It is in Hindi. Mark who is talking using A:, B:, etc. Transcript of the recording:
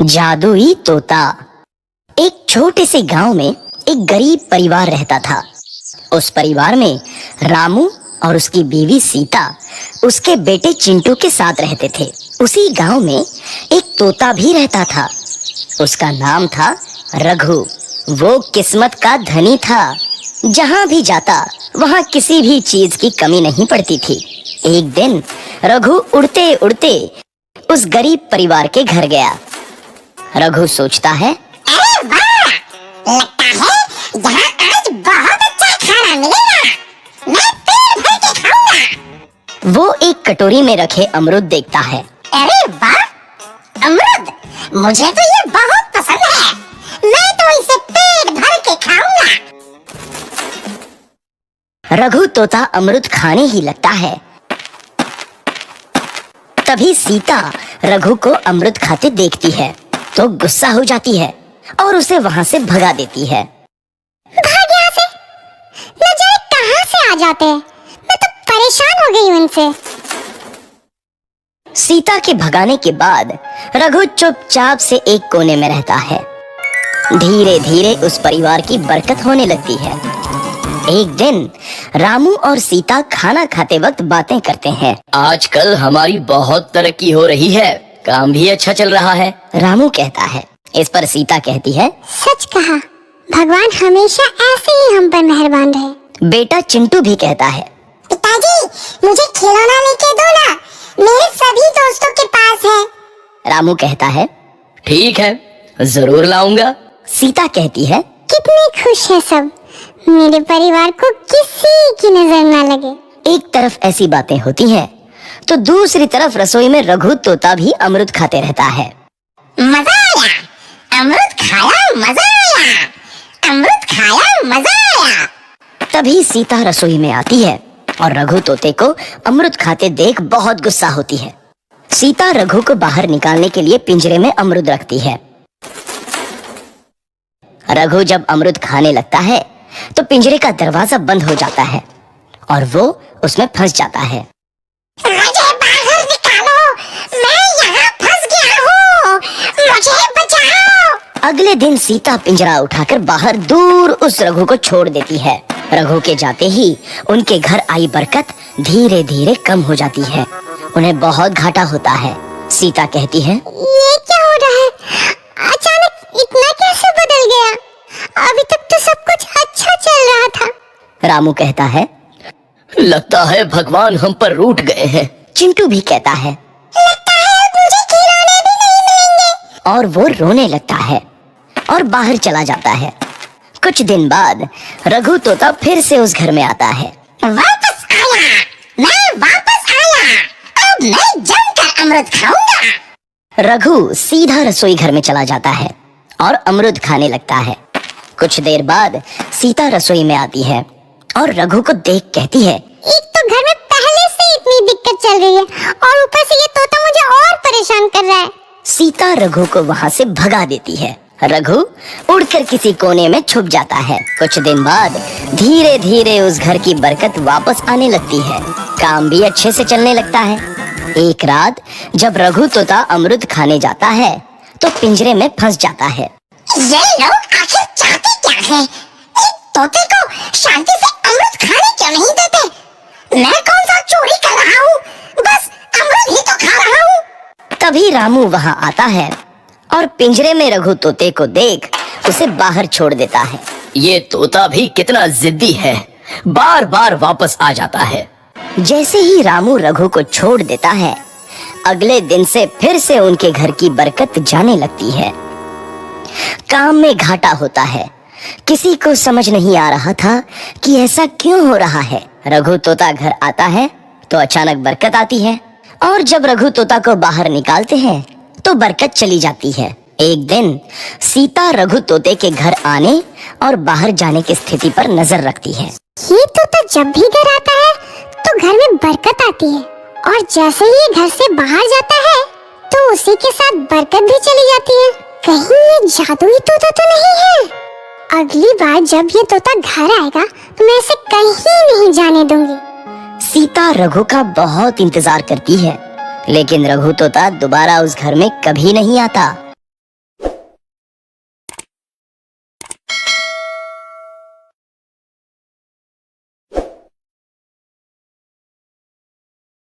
A: जादुई तोता। एक छोटे से गांव में एक गरीब परिवार रहता था। उस परिवार में रामू और उसकी बीवी सीता उसके बेटे चिंटू के साथ रहते थे। उसी गांव में एक तोता भी रहता था। उसका नाम था रघु। वो किस्मत का धनी था। जहां भी जाता वहां किसी भी चीज की कमी नहीं पड़ती थी। एक दिन रघु उड़ते उड़ते उस गरीब परिवार के घर गया। रघु सोचता है,
B: अरे वाह! लगता है यहाँ आज बहुत अच्छा खाना मिलेगा। मैं पेट भर के खाऊंगा।
A: वो एक कटोरी में रखे अमरूद देखता है।
B: अरे वाह! अमरूद! मुझे तो ये बहुत पसंद है। मैं तो इसे पेट भर के खाऊंगा।
A: रघु तोता अमरूद खाने ही लगता है। तभी सीता रघु को अमरूद खाते देखती है तो गुस्सा हो जाती है और उसे वहां से भगा देती है।
B: भाग यहाँ से! न जाने कहाँ से आ जाते हैं। मैं तो परेशान हो गई हूँ इनसे।
A: सीता के भगाने के बाद रघु चुपचाप से एक कोने में रहता है। धीरे धीरे उस परिवार की बरकत होने लगती है। एक दिन रामू और सीता खाना खाते वक्त बातें करते हैं।
C: आजकल हमारी बहुत तरक्की हो रही है, काम भी अच्छा चल रहा है।
A: रामू कहता है। इस पर सीता कहती है,
B: सच कहा, भगवान हमेशा ऐसे ही हम पर मेहरबान रहे।
A: बेटा चिंटू भी कहता है,
B: पिताजी, मुझे खिलौना लेके दो ना, मेरे सभी दोस्तों के पास है।
A: रामू कहता है,
C: ठीक है, जरूर लाऊंगा।
A: सीता कहती है,
B: कितने खुश है सब, मेरे परिवार को किसी की नजर ना लगे।
A: एक तरफ ऐसी बातें होती हैं तो दूसरी तरफ रसोई में रघु तोता भी अमरूद खाते रहता है।
B: मजा आया, अमरूद खाया, मजा आया, अमरूद खाया, मजा आया।
A: तभी सीता रसोई में आती है और रघु तोते को अमरूद खाते देख बहुत गुस्सा होती है। सीता रघु को बाहर निकालने के लिए पिंजरे में अमरूद रखती है। रघु जब अमरूद खाने लगता है तो पिंजरे का दरवाजा बंद हो जाता है और वो उसमें फंस जाता है।
B: मुझे बाहर निकालो, मैं यहाँ फंस गया हूँ, मुझे बचाओ।
A: अगले दिन सीता पिंजरा उठाकर बाहर दूर उस रघु को छोड़ देती है। रघु के जाते ही उनके घर आई बरकत धीरे धीरे कम हो जाती है। उन्हें बहुत घाटा होता है। सीता कहती है,
B: ये क्या हो रहा है? अचानक इतना कैसे बदल गया? अभी तक तो सब कुछ अच्छा चल रहा था।
A: रामू कहता है,
C: लगता है भगवान हम पर रूठ गए हैं।
A: चिंटू भी कहता है,
B: लगता है मुझे खिलौने भी नहीं मिलेंगे।
A: और वो रोने लगता है और बाहर चला जाता है। कुछ दिन बाद रघु तोता फिर से उस घर में आता है।
B: वापस आया, मैं वापस आया। अब मैं जमकर अमरूद खाऊंगा।
A: रघु सीधा रसोई घर में चला जाता है और अमरूद खाने लगता है। कुछ देर बाद सीता रसोई में आती है और रघु को देख कहती है,
B: एक तो घर में पहले से इतनी दिक्कत चल रही है और ऊपर से ये तोता मुझे और परेशान कर रहा है।
A: सीता रघु को वहां से भगा देती है। रघु उड़कर किसी कोने में छुप जाता है। कुछ दिन बाद धीरे धीरे उस घर की बरकत वापस आने लगती है। काम भी अच्छे से चलने लगता है। एक रात जब रघु तोता अमरूद खाने जाता है तो पिंजरे में फंस जाता है।
B: ये लोग आखिर चाहते क्या हैं? एक तोते को शांति से अमरूद खाने क्यों नहीं देते? मैं कौन सा चोरी कर रहा हूँ? बस अमरूद ही तो खा रहा हूँ।
A: तभी रामू वहां आता है और पिंजरे में रघु तोते को देख उसे बाहर छोड़ देता है।
C: ये तोता भी कितना जिद्दी है, बार बार वापस आ जाता है।
A: जैसे ही रामू रघु को छोड़ देता है, अगले दिन से फिर से उनके घर की बरकत जाने लगती है। काम में घाटा होता है। किसी को समझ नहीं आ रहा था कि ऐसा क्यों हो रहा है। रघु तोता घर आता है तो अचानक बरकत आती है और जब रघु तोता को बाहर निकालते हैं तो बरकत चली जाती है। एक दिन सीता रघु तोते के घर आने और बाहर जाने की स्थिति पर नजर रखती है।
B: ये तोता जब भी घर आता है तो घर में बरकत आती है और जैसे ही घर से बाहर जाता है तो उसी के साथ बरकत भी चली जाती है। कहीं ये जादुई तोता तो नहीं है? अगली बार जब ये तोता घर आएगा तो मैं इसे कहीं नहीं जाने दूंगी।
A: सीता रघु का बहुत इंतजार करती है, लेकिन रघु तोता दोबारा उस घर में कभी नहीं आता।